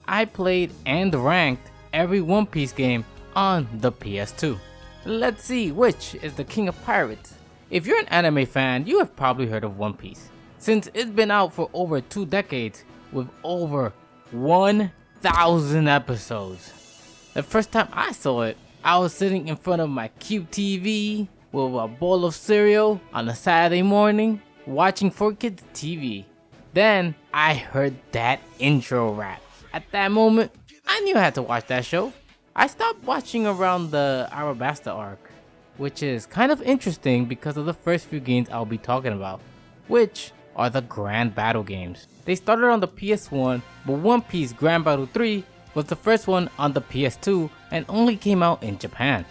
I played and ranked every One Piece game on the PS2. Let's see which is the king of pirates. If you're an anime fan, you have probably heard of One Piece, since it's been out for over 2 decades with over 1,000 episodes. The first time I saw it, I was sitting in front of my cute TV with a bowl of cereal on a Saturday morning watching 4Kids TV. Then I heard that intro rap. At that moment, I knew I had to watch that show. I stopped watching around the Arabasta arc, which is kind of interesting because of the first few games I'll be talking about, which are the Grand Battle games. They started on the PS1, but One Piece Grand Battle 3 was the first one on the PS2 and only came out in Japan.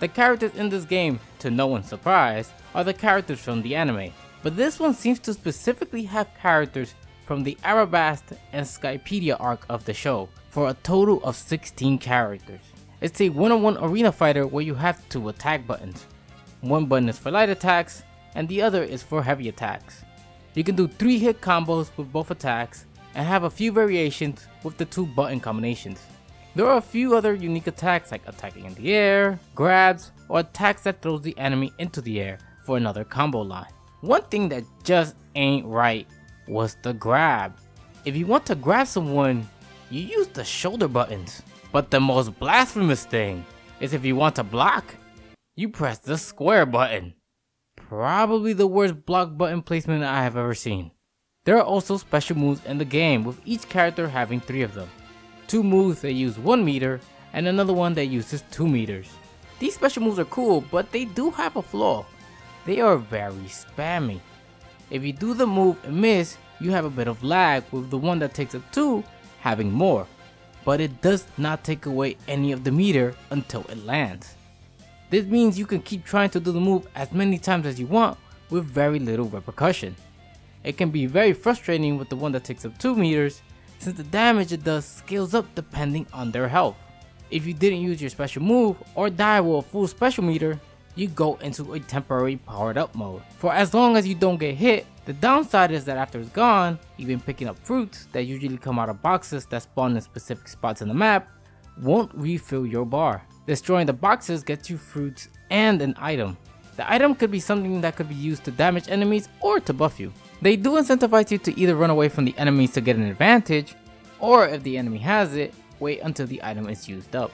The characters in this game, to no one's surprise, are the characters from the anime, but this one seems to specifically have characters from the Arabasta and Skypedia arc of the show, for a total of 16 characters. It's a one-on-one arena fighter where you have 2 attack buttons. One button is for light attacks and the other is for heavy attacks. You can do 3 hit combos with both attacks and have a few variations with the 2 button combinations. There are a few other unique attacks like attacking in the air, grabs, or attacks that throws the enemy into the air for another combo line. One thing that just ain't right was the grab. If you want to grab someone, you use the shoulder buttons. But the most blasphemous thing is if you want to block, you press the square button. Probably the worst block button placement I have ever seen. There are also special moves in the game, with each character having 3 of them. 2 moves that use 1 meter and another one that uses 2 meters. These special moves are cool, but they do have a flaw. They are very spammy. If you do the move and miss, you have a bit of lag, with the one that takes up 2 having more. But it does not take away any of the meter until it lands. This means you can keep trying to do the move as many times as you want with very little repercussion. It can be very frustrating with the one that takes up 2 meters, since the damage it does scales up depending on their health. If you didn't use your special move or die with a full special meter, you go into a temporary powered up mode. For as long as you don't get hit, the downside is that after it's gone, even picking up fruits that usually come out of boxes that spawn in specific spots in the map won't refill your bar. Destroying the boxes gets you fruits and an item. The item could be something that could be used to damage enemies or to buff you. They do incentivize you to either run away from the enemies to get an advantage, or if the enemy has it, wait until the item is used up.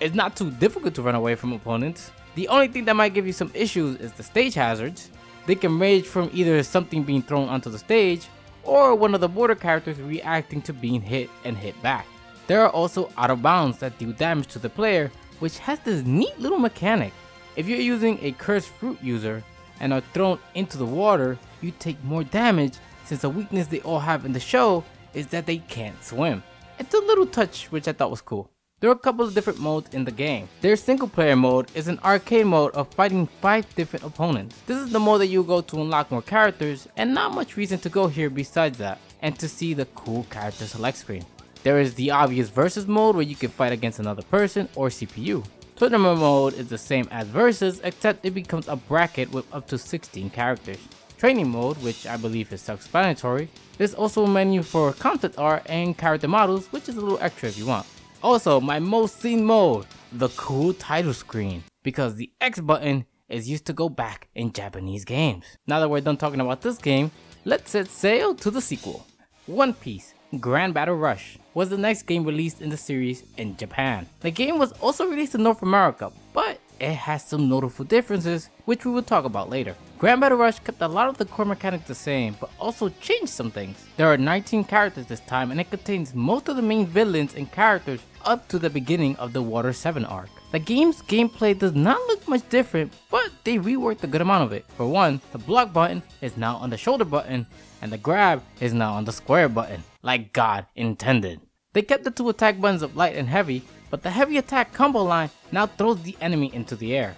It's not too difficult to run away from opponents. The only thing that might give you some issues is the stage hazards. They can range from either something being thrown onto the stage, or one of the border characters reacting to being hit and hit back. There are also out of bounds that do damage to the player, which has this neat little mechanic. If you're using a cursed fruit user and are thrown into the water, you take more damage, since a weakness they all have in the show is that they can't swim. It's a little touch which I thought was cool. There are a couple of different modes in the game. Their single player mode is an arcade mode of fighting 5 different opponents. This is the mode that you go to unlock more characters, and not much reason to go here besides that, and to see the cool character select screen. There is the obvious versus mode where you can fight against another person or CPU. Tournament mode is the same as versus, except it becomes a bracket with up to 16 characters. Training mode, which I believe is self-explanatory. There's also a menu for concept art and character models, which is a little extra if you want. Also, my most seen mode, the cool title screen, because the X button is used to go back in Japanese games. Now that we're done talking about this game, let's set sail to the sequel. One Piece Grand Battle Rush was the next game released in the series in Japan. The game was also released in North America, but it has some notable differences, which we will talk about later. Grand Battle Rush kept a lot of the core mechanics the same, but also changed some things. There are 19 characters this time, and it contains most of the main villains and characters up to the beginning of the Water 7 arc. The game's gameplay does not look much different, but they reworked a good amount of it. For one, the block button is now on the shoulder button, and the grab is now on the square button, like God intended. They kept the 2 attack buttons of light and heavy, but the heavy attack combo line now throws the enemy into the air.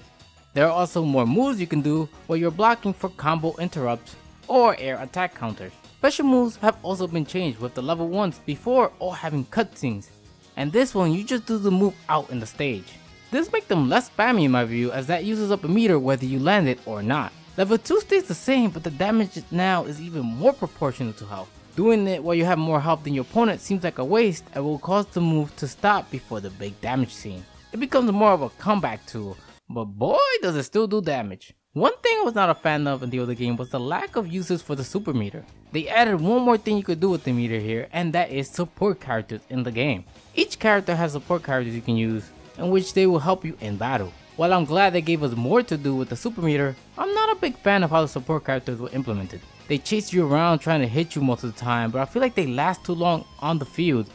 There are also more moves you can do where you're blocking for combo interrupts or air attack counters. Special moves have also been changed, with the level 1s before all having cutscenes, and this one you just do the move out in the stage. This makes them less spammy in my view, as that uses up a meter whether you land it or not. Level 2 stays the same, but the damage now is even more proportional to health. Doing it while you have more health than your opponent seems like a waste and will cause the move to stop before the big damage scene. It becomes more of a comeback tool, but boy does it still do damage. One thing I was not a fan of in the other game was the lack of uses for the super meter. They added one more thing you could do with the meter here, and that is support characters in the game. Each character has support characters you can use, in which they will help you in battle. While I'm glad they gave us more to do with the super meter, I'm not a big fan of how the support characters were implemented. They chase you around trying to hit you most of the time, but I feel like they last too long on the field,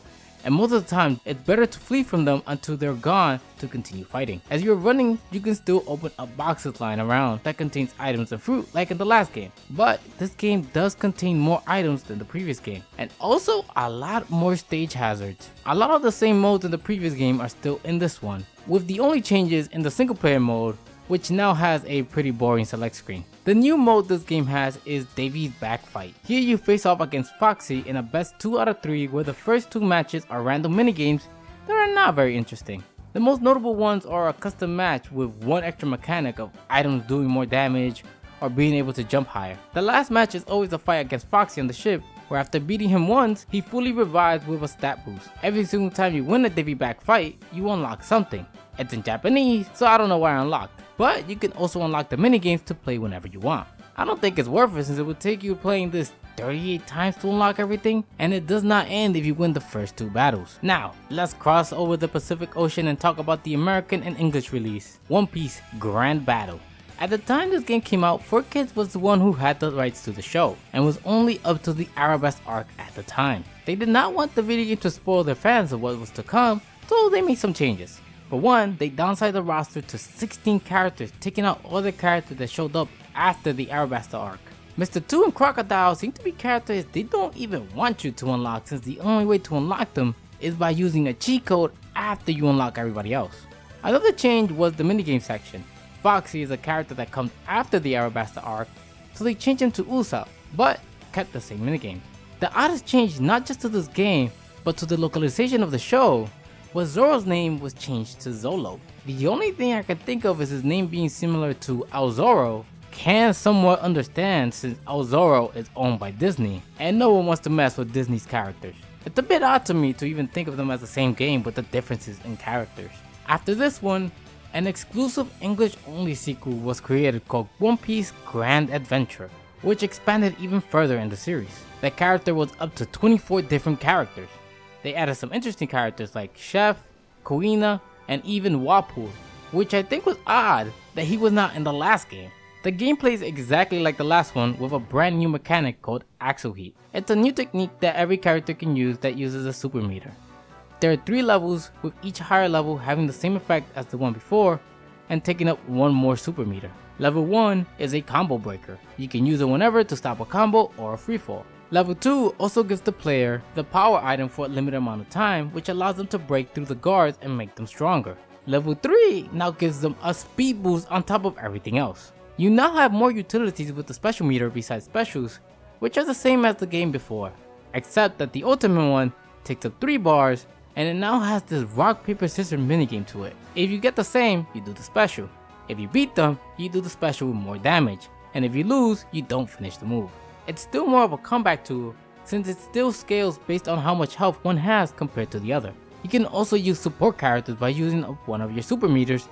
and most of the time it's better to flee from them until they're gone to continue fighting. As you're running, you can still open up boxes lying around that contains items and fruit like in the last game, but this game does contain more items than the previous game, and also a lot more stage hazards. A lot of the same modes in the previous game are still in this one, with the only changes in the single player mode, which now has a pretty boring select screen. The new mode this game has is Davy's Back Fight. Here you face off against Foxy in a best 2 out of 3 where the first 2 matches are random minigames that are not very interesting. The most notable ones are a custom match with one extra mechanic of items doing more damage or being able to jump higher. The last match is always a fight against Foxy on the ship, where after beating him once, he fully revives with a stat boost. Every single time you win a Davy Back Fight, you unlock something. It's in Japanese, so I don't know why I unlocked. But you can also unlock the minigames to play whenever you want. I don't think it's worth it since it would take you playing this 38 times to unlock everything, and it does not end if you win the first 2 battles. Now, let's cross over the Pacific Ocean and talk about the American and English release, One Piece Grand Battle. At the time this game came out, 4Kids was the one who had the rights to the show, and was only up to the Arabesque arc at the time. They did not want the video game to spoil their fans of what was to come, so they made some changes. For one, they downsized the roster to 16 characters, taking out all the characters that showed up after the Arabasta arc. Mr. 2 and Crocodile seem to be characters they don't even want you to unlock, since the only way to unlock them is by using a cheat code after you unlock everybody else. Another change was the minigame section. Foxy is a character that comes after the Arabasta arc, so they changed him to Usopp, but kept the same minigame. The oddest change not just to this game, but to the localization of the show, was Zoro's name was changed to Zolo. The only thing I can think of is his name being similar to Al Zoro. Can somewhat understand since Al Zoro is owned by Disney, and no one wants to mess with Disney's characters. It's a bit odd to me to even think of them as the same game with the differences in characters. After this one, an exclusive English only sequel was created called One Piece Grand Adventure, which expanded even further in the series. The character was up to 24 different characters. They added some interesting characters like Chef, Kuina, and even Wapol, which I think was odd that he was not in the last game. The gameplay is exactly like the last one with a brand new mechanic called Axle Heat. It's a new technique that every character can use that uses a super meter. There are 3 levels, with each higher level having the same effect as the one before and taking up 1 more super meter. Level 1 is a combo breaker. You can use it whenever to stop a combo or a freefall. Level 2 also gives the player the power item for a limited amount of time, which allows them to break through the guards and make them stronger. Level 3 now gives them a speed boost on top of everything else. You now have more utilities with the special meter besides specials, which are the same as the game before, except that the ultimate one takes up 3 bars and it now has this rock paper scissors minigame to it. If you get the same, you do the special. If you beat them, you do the special with more damage, and if you lose, you don't finish the move. It's still more of a comeback tool since it still scales based on how much health one has compared to the other. You can also use support characters by using up one of your super meters,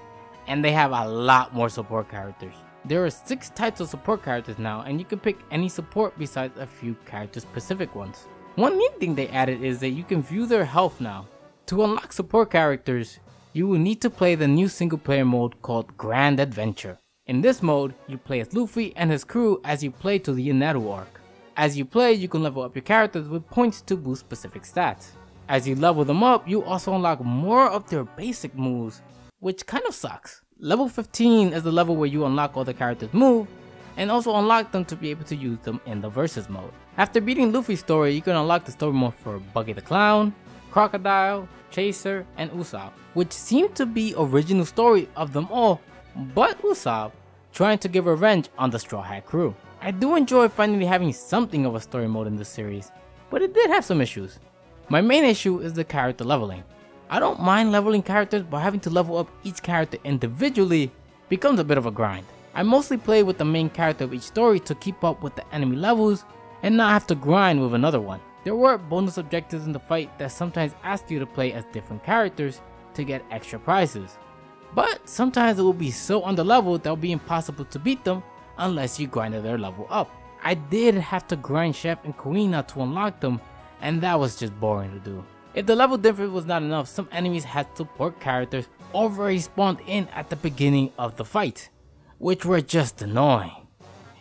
and they have a lot more support characters. There are 6 types of support characters now, and you can pick any support besides a few character specific ones. One neat thing they added is that you can view their health now. To unlock support characters, you will need to play the new single player mode called Grand Adventure. In this mode, you play as Luffy and his crew as you play to the Inaru arc. As you play, you can level up your characters with points to boost specific stats. As you level them up, you also unlock more of their basic moves, which kind of sucks. Level 15 is the level where you unlock all the characters' moves, and also unlock them to be able to use them in the versus mode. After beating Luffy's story, you can unlock the story mode for Buggy the Clown, Crocodile, Chaser, and Usopp, which seem to be original story of them all, but Usopp trying to get revenge on the Straw Hat crew. I do enjoy finally having something of a story mode in this series, but it did have some issues. My main issue is the character leveling. I don't mind leveling characters, but having to level up each character individually becomes a bit of a grind. I mostly play with the main character of each story to keep up with the enemy levels, and not have to grind with another one. There were bonus objectives in the fight that sometimes asked you to play as different characters to get extra prizes. But sometimes it will be so underleveled that it will be impossible to beat them unless you grinded their level up. I did have to grind Chef and Kuina to unlock them, and that was just boring to do. If the level difference was not enough, some enemies had support characters already spawned in at the beginning of the fight, which were just annoying.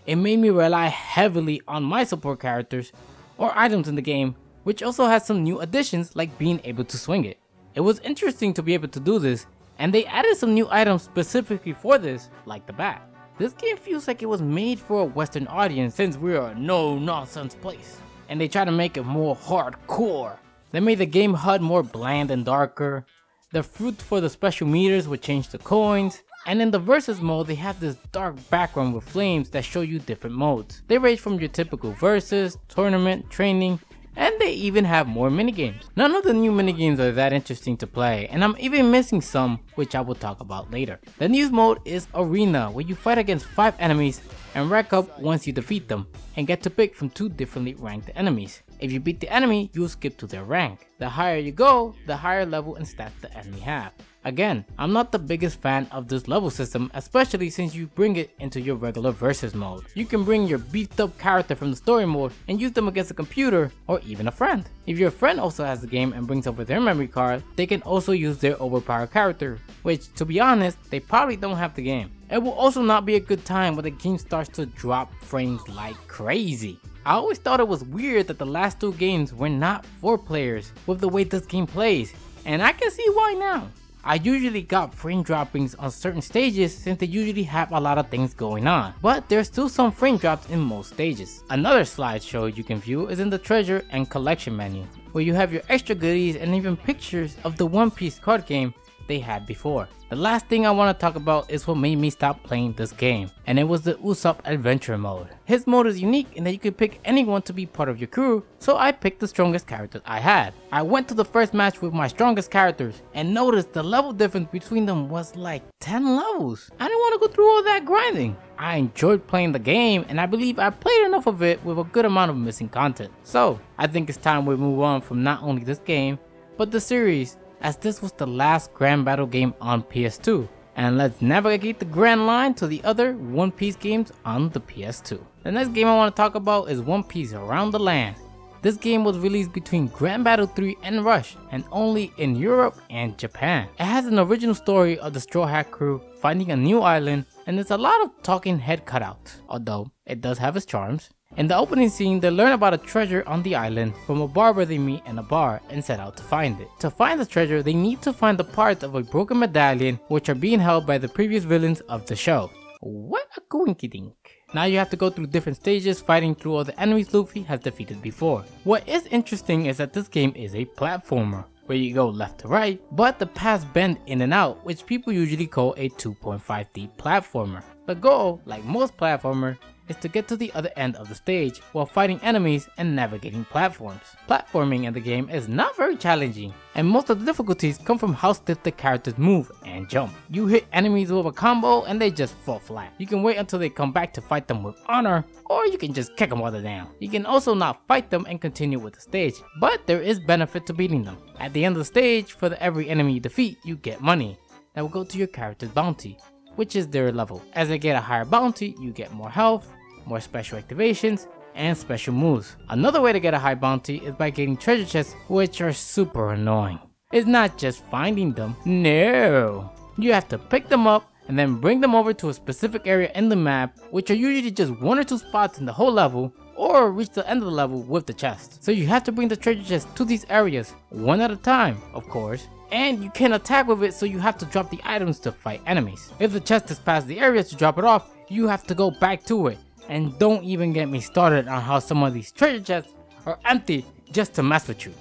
It made me rely heavily on my support characters or items in the game, which also has some new additions like being able to swing it. It was interesting to be able to do this, and they added some new items specifically for this, like the bat. This game feels like it was made for a Western audience since we are a no-nonsense place, and they try to make it more hardcore. They made the game HUD more bland and darker. The fruit for the special meters would change to coins, and in the versus mode they have this dark background with flames that show you different modes. They range from your typical versus, tournament, training, and they even have more minigames. None of the new minigames are that interesting to play, and I'm even missing some, which I will talk about later. The news mode is Arena, where you fight against 5 enemies and rank up once you defeat them, and get to pick from 2 differently ranked enemies. If you beat the enemy, you will skip to their rank. The higher you go, the higher level and stats the enemy have. Again, I'm not the biggest fan of this level system, especially since you bring it into your regular versus mode. You can bring your beefed up character from the story mode and use them against a computer or even a friend. If your friend also has the game and brings over their memory card, they can also use their overpowered character, which to be honest, they probably don't have the game. It will also not be a good time when the game starts to drop frames like crazy. I always thought it was weird that the last 2 games were not 4 players with the way this game plays, and I can see why now. I usually got frame droppings on certain stages since they usually have a lot of things going on, but there's still some frame drops in most stages. Another slideshow you can view is in the treasure and collection menu, where you have your extra goodies and even pictures of the One Piece card game they had before. The last thing I want to talk about is what made me stop playing this game, and it was the Usopp Adventure mode. His mode is unique in that you can pick anyone to be part of your crew, so I picked the strongest characters I had. I went to the first match with my strongest characters and noticed the level difference between them was like 10 levels. I didn't want to go through all that grinding. I enjoyed playing the game, and I believe I played enough of it with a good amount of missing content. So I think it's time we move on from not only this game, but the series, as this was the last Grand Battle game on PS2, and let's navigate the Grand Line to the other One Piece games on the PS2. The next game I want to talk about is One Piece Around the Land. This game was released between Grand Battle 3 and Rush, and only in Europe and Japan. It has an original story of the Straw Hat crew finding a new island, and there's a lot of talking head cutouts, although it does have its charms. In the opening scene, they learn about a treasure on the island from a barber they meet in a bar and set out to find it. To find the treasure, they need to find the parts of a broken medallion which are being held by the previous villains of the show. What a coinkydink. Now you have to go through different stages fighting through all the enemies Luffy has defeated before. What is interesting is that this game is a platformer, where you go left to right, but the paths bend in and out, which people usually call a 2.5D platformer. The goal, like most platformers, is to get to the other end of the stage while fighting enemies and navigating platforms. Platforming in the game is not very challenging, and most of the difficulties come from how stiff the characters move and jump. You hit enemies with a combo and they just fall flat. You can wait until they come back to fight them with honor, or you can just kick them while they're down. You can also not fight them and continue with the stage, but there is benefit to beating them. At the end of the stage, for every enemy you defeat, you get money that will go to your character's bounty, which is their level. As they get a higher bounty, you get more health, more special activations, and special moves. Another way to get a high bounty is by getting treasure chests, which are super annoying. It's not just finding them, no. You have to pick them up and then bring them over to a specific area in the map, which are usually just 1 or 2 spots in the whole level, or reach the end of the level with the chest. So you have to bring the treasure chest to these areas, one at a time, of course. And you can attack with it, so you have to drop the items to fight enemies. If the chest is past the area to drop it off, you have to go back to it. And don't even get me started on how some of these treasure chests are empty just to mess with you.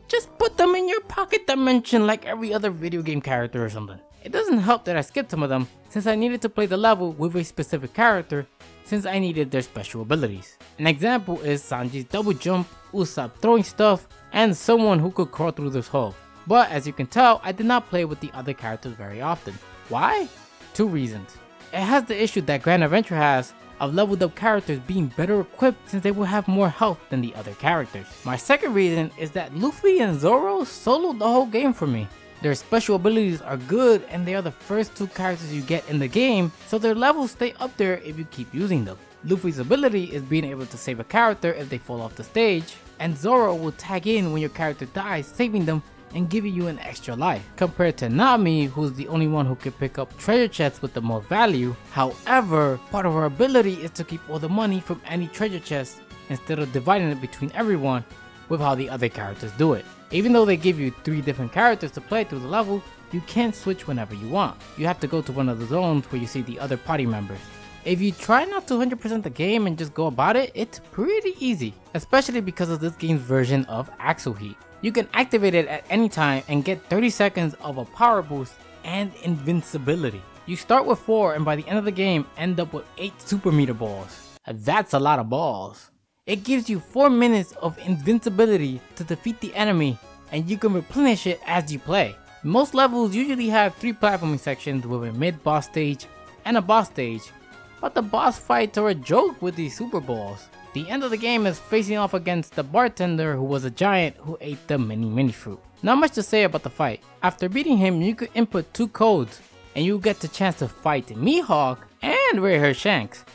Just put them in your pocket dimension like every other video game character or something. It doesn't help that I skipped some of them since I needed to play the level with a specific character since I needed their special abilities. An example is Sanji's double jump, Usopp throwing stuff, and someone who could crawl through this hole. But as you can tell, I did not play with the other characters very often. Why? 2 reasons. It has the issue that Grand Adventure has, of leveled up characters being better equipped since they will have more health than the other characters. My second reason is that Luffy and Zoro soloed the whole game for me. Their special abilities are good and they are the first 2 characters you get in the game, so their levels stay up there if you keep using them. Luffy's ability is being able to save a character if they fall off the stage, and Zoro will tag in when your character dies, saving them and giving you an extra life, compared to Nami, who's the only one who can pick up treasure chests with the most value. However, part of her ability is to keep all the money from any treasure chest instead of dividing it between everyone with how the other characters do it. Even though they give you 3 different characters to play through the level, you can't switch whenever you want. You have to go to one of the zones where you see the other party members. If you try not to 100% the game and just go about it, it's pretty easy, especially because of this game's version of Axle Heat. You can activate it at any time and get 30 seconds of a power boost and invincibility. You start with 4 and by the end of the game end up with 8 super meter balls. That's a lot of balls. It gives you 4 minutes of invincibility to defeat the enemy, and you can replenish it as you play. Most levels usually have 3 platforming sections with a mid-boss stage and a boss stage, but the boss fights are a joke with these super balls. The end of the game is facing off against the bartender who was a giant who ate the mini fruit. Not much to say about the fight. After beating him, you could input 2 codes and you get the chance to fight Mihawk and Red Hair Shanks,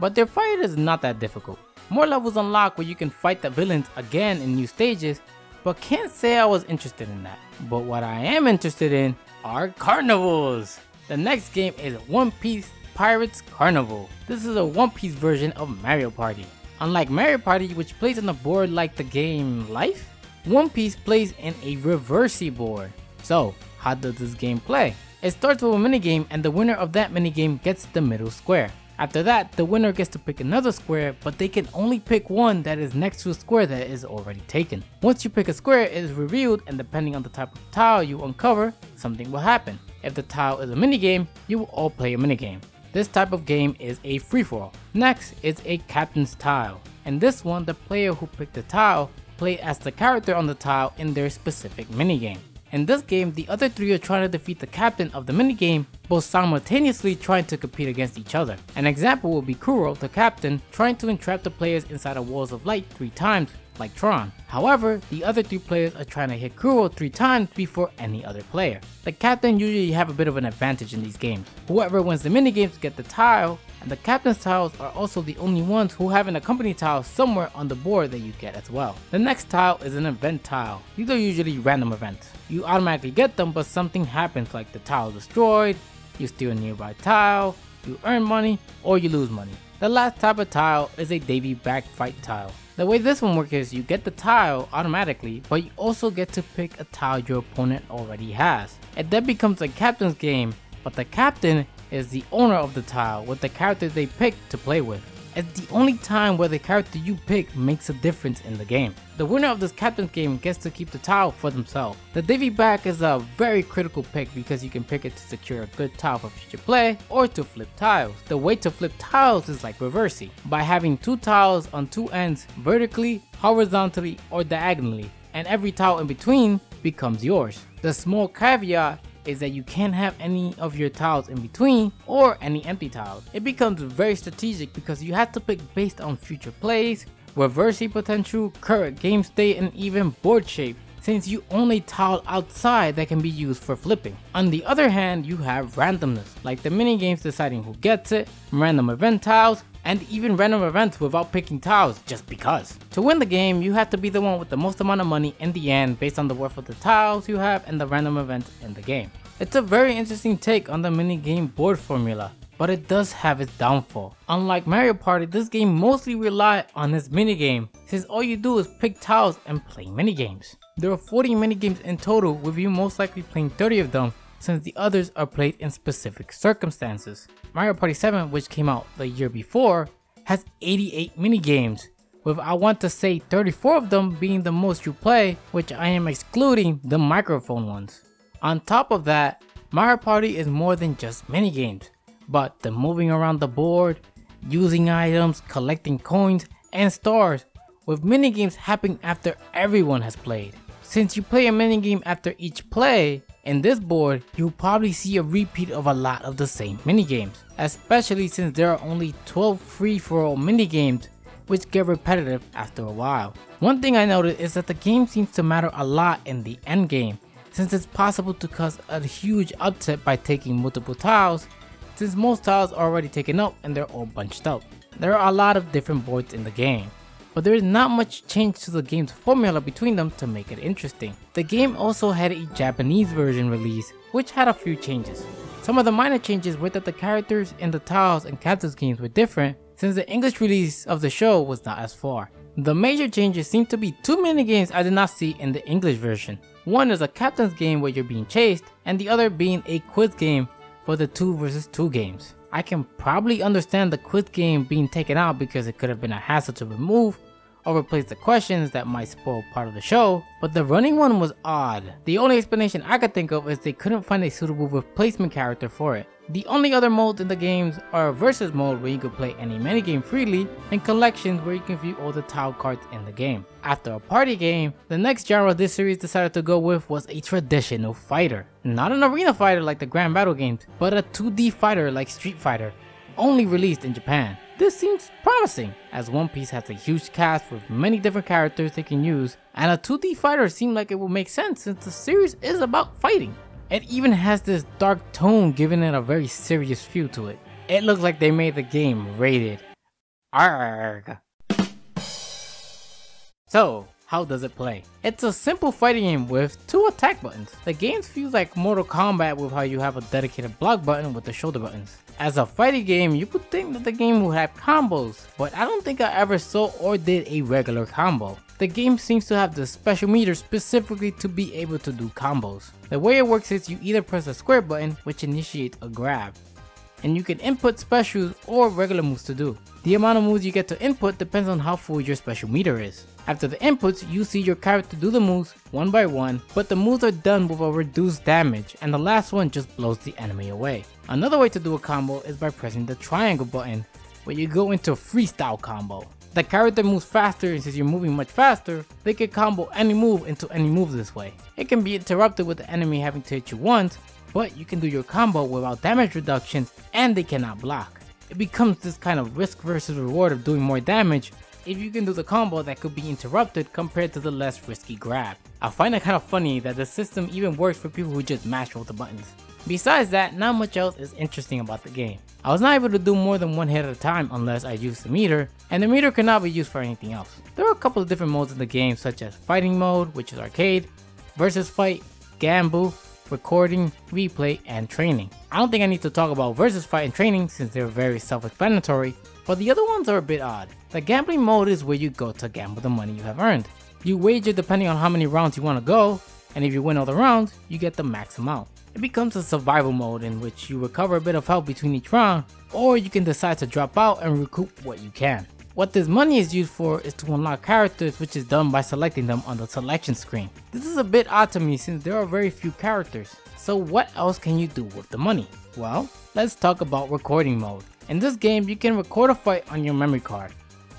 but their fight is not that difficult. More levels unlock where you can fight the villains again in new stages, but can't say I was interested in that. But what I am interested in are carnivals. The next game is One Piece Pirates Carnival. This is a One Piece version of Mario Party. Unlike Mario Party, which plays on a board like the game Life, One Piece plays in a reversey board. So, how does this game play? It starts with a minigame and the winner of that minigame gets the middle square. After that, the winner gets to pick another square, but they can only pick one that is next to a square that is already taken. Once you pick a square, it is revealed, and depending on the type of tile you uncover, something will happen. If the tile is a minigame, you will all play a minigame. This type of game is a free-for-all. Next is a captain's tile. In this one, the player who picked the tile play as the character on the tile in their specific minigame. In this game, the other 3 are trying to defeat the captain of the minigame, both simultaneously trying to compete against each other. An example will be Kuro, the captain, trying to entrap the players inside of walls of light 3 times, like Tron. However, the other 3 players are trying to hit Kuro 3 times before any other player. The captain usually have a bit of an advantage in these games. Whoever wins the minigames get the tile, and the captain's tiles are also the only ones who have an accompanying tile somewhere on the board that you get as well. The next tile is an event tile. These are usually random events. You automatically get them, but something happens, like the tile is destroyed, you steal a nearby tile, you earn money, or you lose money. The last type of tile is a Davy back fight tile. The way this one works is you get the tile automatically, but you also get to pick a tile your opponent already has. It then becomes a captain's game, but the captain is the owner of the tile with the character they picked to play with. It's the only time where the character you pick makes a difference in the game. The winner of this captain's game gets to keep the tile for themselves. The Davy back is a very critical pick because you can pick it to secure a good tile for future play or to flip tiles. The way to flip tiles is like reversey, by having 2 tiles on 2 ends vertically, horizontally, or diagonally, and every tile in between becomes yours. The small caveat is that you can't have any of your tiles in between or any empty tiles. It becomes very strategic because you have to pick based on future plays, reversey potential, current game state, and even board shape, since you only tile outside that can be used for flipping. On the other hand, you have randomness, like the minigames deciding who gets it, random event tiles, and even random events without picking tiles just because. To win the game, you have to be the one with the most amount of money in the end based on the worth of the tiles you have and the random events in the game. It's a very interesting take on the minigame board formula, but it does have its downfall. Unlike Mario Party, this game mostly relies on its minigame, since all you do is pick tiles and play minigames. There are 40 minigames in total, with you most likely playing 30 of them, since the others are played in specific circumstances. Mario Party 7, which came out the year before, has 88 minigames, with I want to say 34 of them being the most you play, which I am excluding the microphone ones. On top of that, Mario Party is more than just minigames, but the moving around the board, using items, collecting coins, and stars, with minigames happening after everyone has played. Since you play a minigame after each play, in this board, you'll probably see a repeat of a lot of the same minigames, especially since there are only 12 free-for-all minigames which get repetitive after a while. One thing I noticed is that the game seems to matter a lot in the end game, since it's possible to cause a huge upset by taking multiple tiles, since most tiles are already taken up and they're all bunched up. There are a lot of different boards in the game, but there is not much change to the game's formula between them to make it interesting. The game also had a Japanese version release, which had a few changes. Some of the minor changes were that the characters in the tiles and captain's games were different, since the English release of the show was not as far. The major changes seem to be two minigames I did not see in the English version. One is a captain's game where you're being chased, and the other being a quiz game for the 2 versus 2 games. I can probably understand the quiz game being taken out because it could have been a hassle to remove or replace the questions that might spoil part of the show, but the running one was odd. The only explanation I could think of is they couldn't find a suitable replacement character for it. The only other modes in the games are a versus mode where you can play any minigame freely, and collections where you can view all the tile cards in the game. After a party game, the next genre this series decided to go with was a traditional fighter. Not an arena fighter like the Grand Battle games, but a 2D fighter like Street Fighter, only released in Japan. This seems promising, as One Piece has a huge cast with many different characters they can use, and a 2D fighter seemed like it would make sense since the series is about fighting. It even has this dark tone, giving it a very serious feel to it. It looks like they made the game rated ARG. So, how does it play? It's a simple fighting game with 2 attack buttons. The game feels like Mortal Kombat with how you have a dedicated block button with the shoulder buttons. As a fighting game, you would think that the game would have combos, but I don't think I ever saw or did a regular combo. The game seems to have the special meter specifically to be able to do combos. The way it works is you either press the square button, which initiates a grab, and you can input specials or regular moves to do. The amount of moves you get to input depends on how full your special meter is. After the inputs, you see your character do the moves one by one, but the moves are done with a reduced damage, and the last one just blows the enemy away. Another way to do a combo is by pressing the triangle button, where you go into a freestyle combo. The character moves faster, and since you're moving much faster, they can combo any move into any move this way. It can be interrupted with the enemy having to hit you once, but you can do your combo without damage reductions and they cannot block. It becomes this kind of risk versus reward of doing more damage if you can do the combo that could be interrupted compared to the less risky grab. I find it kind of funny that the system even works for people who just mash all the buttons. Besides that, not much else is interesting about the game. I was not able to do more than one hit at a time unless I used the meter, and the meter cannot be used for anything else. There are a couple of different modes in the game, such as fighting mode, which is arcade, versus fight, gamble, recording, replay, and training. I don't think I need to talk about versus fight and training since they're very self-explanatory, but the other ones are a bit odd. The gambling mode is where you go to gamble the money you have earned. You wager depending on how many rounds you want to go, and if you win all the rounds, you get the max amount. It becomes a survival mode in which you recover a bit of health between each round, or you can decide to drop out and recoup what you can. What this money is used for is to unlock characters, which is done by selecting them on the selection screen. This is a bit odd to me since there are very few characters. So what else can you do with the money? Well, let's talk about recording mode. In this game, you can record a fight on your memory card.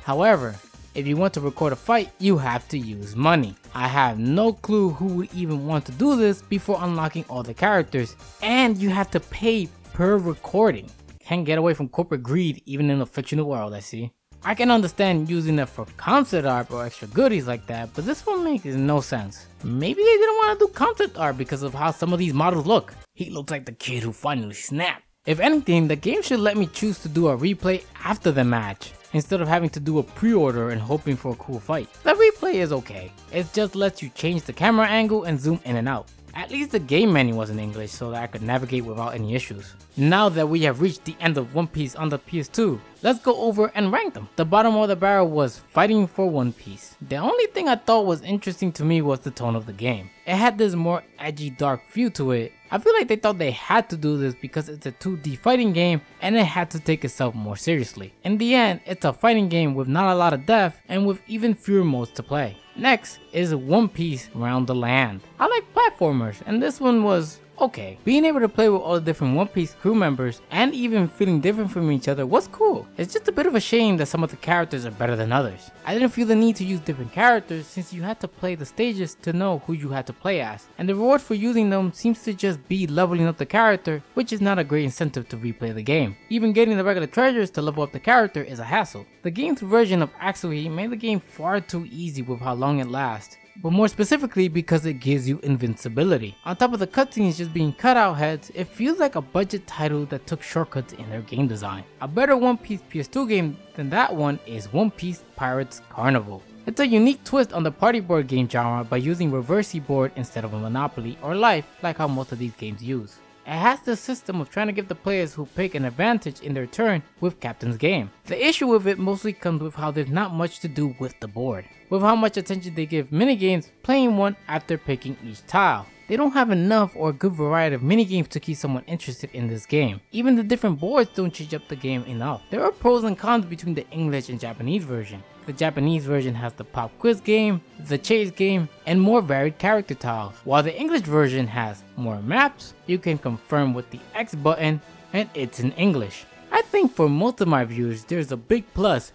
However, if you want to record a fight, you have to use money. I have no clue who would even want to do this before unlocking all the characters, and you have to pay per recording. Can't get away from corporate greed even in a fictional world, I see. I can understand using it for concept art or extra goodies like that, but this one makes no sense. Maybe they didn't want to do concept art because of how some of these models look. He looks like the kid who finally snapped. If anything, the game should let me choose to do a replay after the match, instead of having to do a pre-order and hoping for a cool fight. The replay is okay, it just lets you change the camera angle and zoom in and out. At least the game menu was in English so that I could navigate without any issues. Now that we have reached the end of One Piece on the PS2, let's go over and rank them. The bottom of the barrel was fighting for One Piece. The only thing I thought was interesting to me was the tone of the game. It had this more edgy, dark feel to it. I feel like they thought they had to do this because it's a 2D fighting game and it had to take itself more seriously. In the end, it's a fighting game with not a lot of depth and with even fewer modes to play. Next is One Piece Round the Land. I like platformers, and this one was Okay, being able to play with all the different One Piece crew members and even feeling different from each other was cool. It's just a bit of a shame that some of the characters are better than others. I didn't feel the need to use different characters since you had to play the stages to know who you had to play as, and the reward for using them seems to just be leveling up the character, which is not a great incentive to replay the game. Even getting the regular treasures to level up the character is a hassle. The game's version of Ahoy made the game far too easy with how long it lasts, but more specifically because it gives you invincibility. On top of the cutscenes just being cutout heads, it feels like a budget title that took shortcuts in their game design. A better One Piece PS2 game than that one is One Piece Pirates Carnival. It's a unique twist on the party board game genre by using reverse board instead of a Monopoly or Life like how most of these games use. It has the system of trying to give the players who pick an advantage in their turn with Captain's Game. The issue with it mostly comes with how there's not much to do with the board, with how much attention they give minigames, playing one after picking each tile. They don't have enough or a good variety of minigames to keep someone interested in this game. Even the different boards don't change up the game enough. There are pros and cons between the English and Japanese version. The Japanese version has the pop quiz game, the chase game, and more varied character tiles, while the English version has more maps. You can confirm with the X button, and it's in English. I think for most of my viewers there's a big plus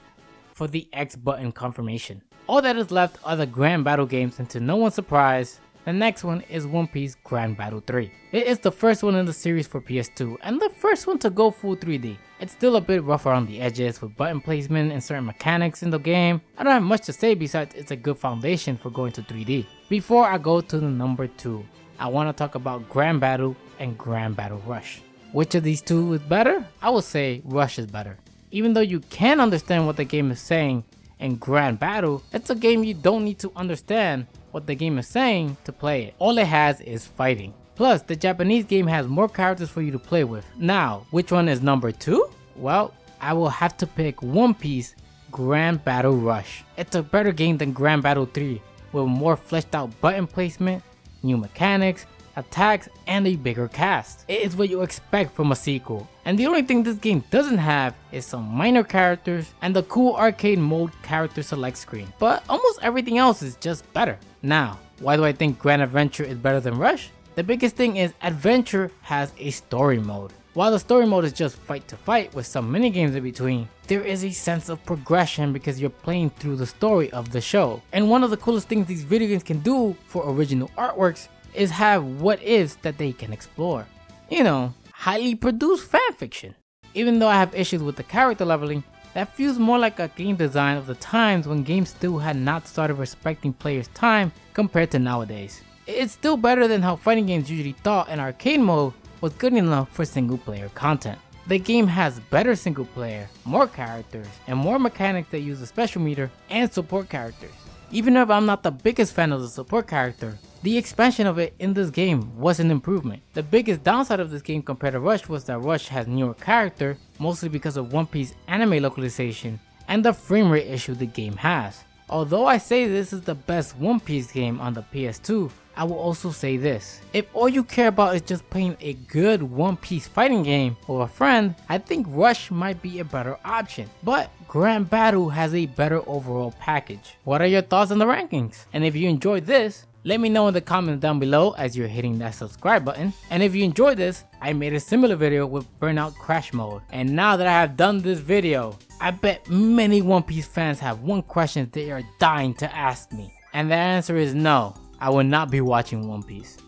for the X button confirmation. All that is left are the Grand Battle games, and to no one's surprise, the next one is One Piece Grand Battle 3. It is the first one in the series for PS2 and the first one to go full 3D. It's still a bit rough around the edges with button placement and certain mechanics in the game. I don't have much to say besides it's a good foundation for going to 3D. Before I go to the number 2, I want to talk about Grand Battle and Grand Battle Rush. Which of these two is better? I would say Rush is better. Even though you can understand what the game is saying in Grand Battle, it's a game you don't need to understand what the game is saying to play it. All it has is fighting. Plus, the Japanese game has more characters for you to play with. Now, which one is number 2? Well, I will have to pick One Piece Grand Battle Rush. It's a better game than Grand Battle 3 with more fleshed out button placement, new mechanics, attacks, and a bigger cast. It is what you expect from a sequel, and the only thing this game doesn't have is some minor characters and the cool arcade mode character select screen, but almost everything else is just better. Now, why do I think Grand Adventure is better than Rush? The biggest thing is Adventure has a story mode. While the story mode is just fight to fight with some minigames in between, there is a sense of progression because you're playing through the story of the show. And one of the coolest things these video games can do for original artworks is have what ifs that they can explore. You know, highly produced fanfiction. Even though I have issues with the character leveling, that feels more like a game design of the times when games still had not started respecting players' time compared to nowadays. It's still better than how fighting games usually thought an arcade mode was good enough for single player content. The game has better single player, more characters, and more mechanics that use the special meter and support characters. Even if I'm not the biggest fan of the support character, the expansion of it in this game was an improvement. The biggest downside of this game compared to Rush was that Rush has newer character, mostly because of One Piece anime localization and the frame rate issue the game has. Although I say this is the best One Piece game on the PS2, I will also say this. If all you care about is just playing a good One Piece fighting game with a friend, I think Rush might be a better option. But Grand Battle has a better overall package. What are your thoughts on the rankings? And if you enjoyed this, let me know in the comments down below as you're hitting that subscribe button. And if you enjoyed this, I made a similar video with Burnout Crash Mode. And now that I have done this video, I bet many One Piece fans have one question they are dying to ask me. And the answer is no, I will not be watching One Piece.